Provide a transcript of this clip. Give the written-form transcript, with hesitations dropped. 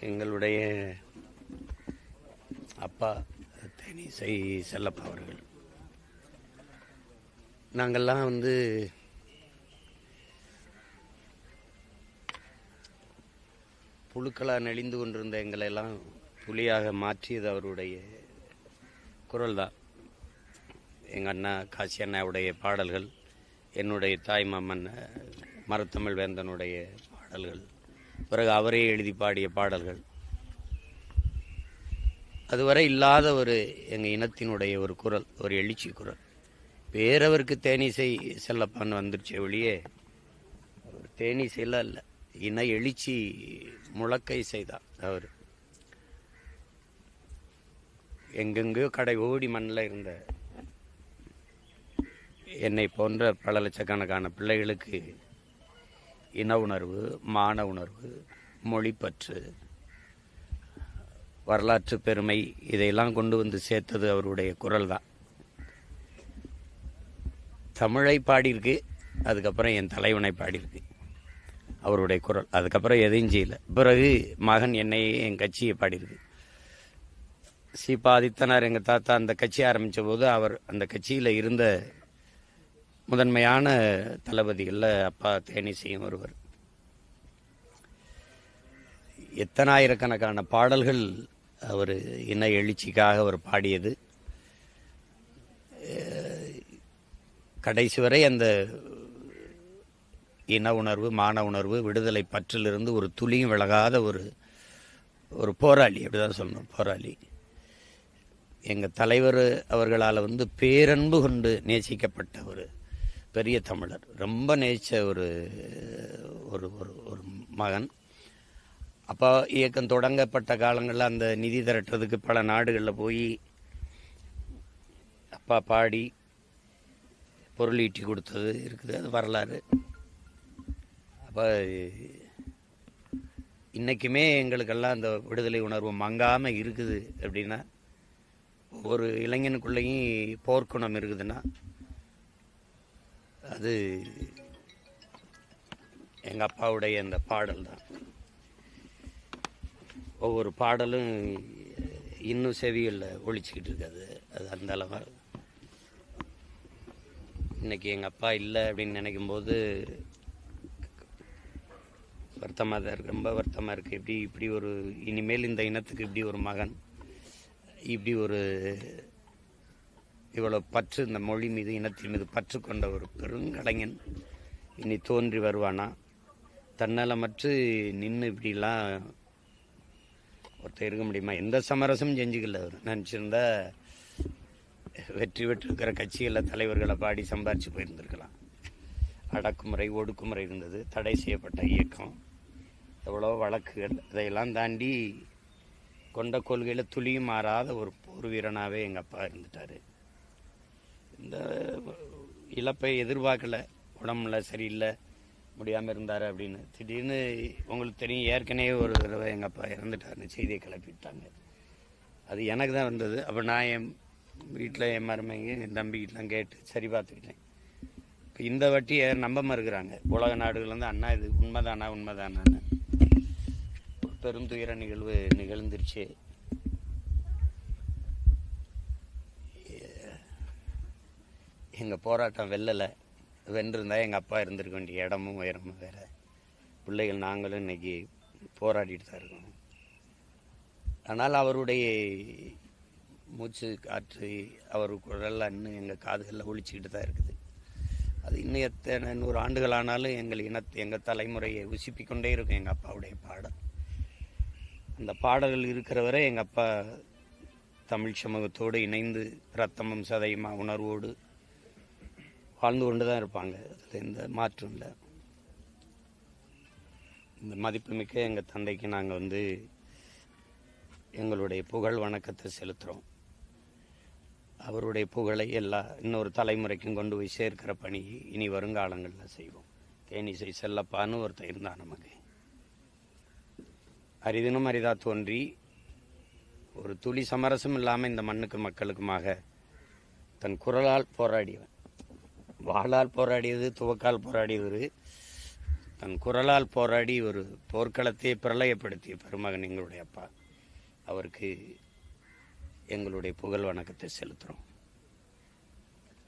எங்களுடைய அப்பா தேனிசை செல்லப்பா அவர்கள். நாங்கள்லாம் புழுக்களாக நெளிந்து கொண்டிருந்த எங்களெல்லாம் புலியாக மாற்றியது அவருடைய குரல் தான். எங்கள் அண்ணா காசி அண்ணாவுடைய பாடல்கள், என்னுடைய தாய் மாமன் மரத்தமிழ் வேந்தனுடைய பாடல்கள், பிறகு அவரே எழுதி பாடிய பாடல்கள், அதுவரை இல்லாத ஒரு எங்கள் இனத்தினுடைய ஒரு குரல், ஒரு எழுச்சி குரல். வேறவருக்கு தேனிசை செல்லப்பான்னு வந்துருச்சே ஒழியே அவர் தேனிசையெல்லாம் இல்லை, இன எழுச்சி முழக்கை செய்தார் அவர். எங்கெங்கோ கடை ஓடி மண்ணில் இருந்த என்னை போன்ற பல லட்சக்கணக்கான பிள்ளைகளுக்கு இன உணர்வு, மான உணர்வு, மொழிப்பற்று, வரலாற்று பெருமை, இதையெல்லாம் கொண்டு வந்து சேர்த்தது அவருடைய குரல் தான். தமிழை பாடியிருக்கு, அதுக்கப்புறம் என் தலைவனை பாடியிருக்கு அவருடைய குரல். அதுக்கப்புறம் எதையும் செய்யலை. பிறகு மகன் என்னையே என் கட்சியை பாடியிருக்கு. சீபா ஆதித்தனார் எங்கள் தாத்தா அந்த கட்சி ஆரம்பித்த போது அவர் அந்த கட்சியில் இருந்த முதன்மையான தளபதிகளில் அப்பா தேனிசையும் ஒருவர். எத்தனாயிரக்கணக்கான பாடல்கள் அவர் இன எழுச்சிக்காக அவர் பாடியது. கடைசி வரை அந்த இன உணர்வு, மான உணர்வு, விடுதலை பற்றிலிருந்து ஒரு துளியும் விலகாத ஒரு போராளி, அப்படிதான் சொல்லணும், போராளி. எங்கள் தலைவர் அவர்களால் பேரன்பு கொண்டு நேசிக்கப்பட்ட ஒரு பெரிய தமிழர், ரொம்ப நேசித்த ஒரு ஒரு ஒரு மகன். அப்பா இயக்கம் தொடங்கப்பட்ட காலங்களில் அந்த நிதி திரட்டுறதுக்கு பல நாடுகளில் போய் அப்பா பாடி பொருள் ஈட்டி கொடுத்தது இருக்குது, அது வரலாறு. அப்போ இன்றைக்குமே எங்களுக்கெல்லாம் அந்த விடுதலை உணர்வு மங்காமல் இருக்குது அப்படின்னா, ஒரு இளைஞனுக்குள்ளேயும் போர்க்குணம் இருக்குதுன்னா அது எங்கள் அப்பாவுடைய அந்த பாடல் தான். ஒவ்வொரு பாடலும் இன்னும் செவிகளில் ஒழிச்சிக்கிட்டு இருக்காது. அது அந்த அளவாக இன்னைக்கு எங்கள் அப்பா இல்லை அப்படின்னு நினைக்கும்போது வருத்தமாக தான் இருக்குது, ரொம்ப வருத்தமாக இருக்குது. இப்படி ஒரு இனிமேல் இந்த இனத்துக்கு இப்படி ஒரு மகன், இப்படி ஒரு இவ்வளோ பற்று, இந்த மொழி மீது, இனத்தின் மீது பற்று கொண்ட ஒரு பெருங்கலைஞன் இனி தோன்றி வருவானா? தன்னலமற்று நின்று இப்படிலாம் ஒருத்தர் இருக்க முடியுமா? எந்த சமரசமும் செஞ்சுக்கல அவர். நினச்சிருந்தா வெற்றி பெற்றிருக்கிற கட்சிகளில் தலைவர்களை பாடி சம்பாரித்து போயிருந்திருக்கலாம். அடக்குமுறை, ஒடுக்குமுறை இருந்தது, தடை செய்யப்பட்ட இயக்கம், எவ்வளோ வழக்குகள், இதையெல்லாம் தாண்டி கொண்ட கொள்கையில் துளியும் மாறாத ஒரு போர் வீரனாகவே எங்கள் அப்பா இருந்துட்டார். இந்த இழப்பை எதிர்பார்க்கல, உடம்புல சரியில்லை, முடியாமல் இருந்தார் அப்படின்னு. திடீர்னு உங்களுக்கு தெரியும், ஏற்கனவே ஒரு தடவை எங்கள் அப்பா இறந்துட்டார்னு செய்தியை கிளப்பிட்டாங்க. அது எனக்கு தான் வந்தது. அப்போ நான் என் வீட்டில், என் மருமைங்க, என் தம்பிக்கிட்டலாம் கேட்டு சரி பார்த்துக்கிட்டேன். இப்போ இந்த வாட்டி நம்ப மறுக்கிறாங்க உலக நாடுகள் அண்ணா இது உண்மைதானான்னு. ஒரு பெரும் துயர நிகழ்வு நிகழ்ந்துருச்சு. எங்கள் போராட்டம் வென்றிருந்தால் எங்கள் அப்பா இருந்திருக்க வேண்டிய இடமும் உயரமும் வேறு. பிள்ளைகள் நாங்களும் இன்றைக்கி போராடிட்டு தான் இருக்கோம். ஆனால் அவருடைய மூச்சு காற்று, அவர் குரல் இன்னும் எங்கள் காதுகளில் ஒழிச்சிக்கிட்டு தான் இருக்குது. அது இன்னும் எத்தனை 100 ஆண்டுகள் ஆனாலும் எங்கள் தலைமுறையை உசிப்பிக்கொண்டே இருக்கும் எங்கள் அப்பாவுடைய பாடல். அந்த பாடல்கள் இருக்கிற வரை எங்கள் அப்பா தமிழ் சமூகத்தோடு இணைந்து ரத்தமும் சதையுமா உணர்வோடு வாழ்ந்து கொண்டு தான் இருப்பாங்க. அதில் எந்த மாற்றம் இல்லை. இந்த மதிப்புமிக்க எங்கள் தந்தைக்கு நாங்கள் எங்களுடைய புகழ் வணக்கத்தை செலுத்துகிறோம். அவருடைய புகழை இன்னொரு தலைமுறைக்கும் கொண்டு போய் சேர்க்கிற பணி இனி வருங்காலங்களில் செய்வோம். தேனிசை செல்லப்பான்னு ஒருத்தர் இருந்தான் நமக்கு. அரிதினும் அரிதா தோன்றி ஒரு துளி சமரசம் இல்லாமல் இந்த மண்ணுக்கு மக்களுக்குமாக தன் குரலால் போராடியவன். வாளால் போராடியது, துவக்கால் போராடியவர் தன் குரலால் போராடி ஒரு போர்க்களத்தை பிரளயப்படுத்திய பெருமகன் எங்களுடைய அப்பா. அவருக்கு எங்களுடைய புகழ் வணக்கத்தை செலுத்துகிறோம்.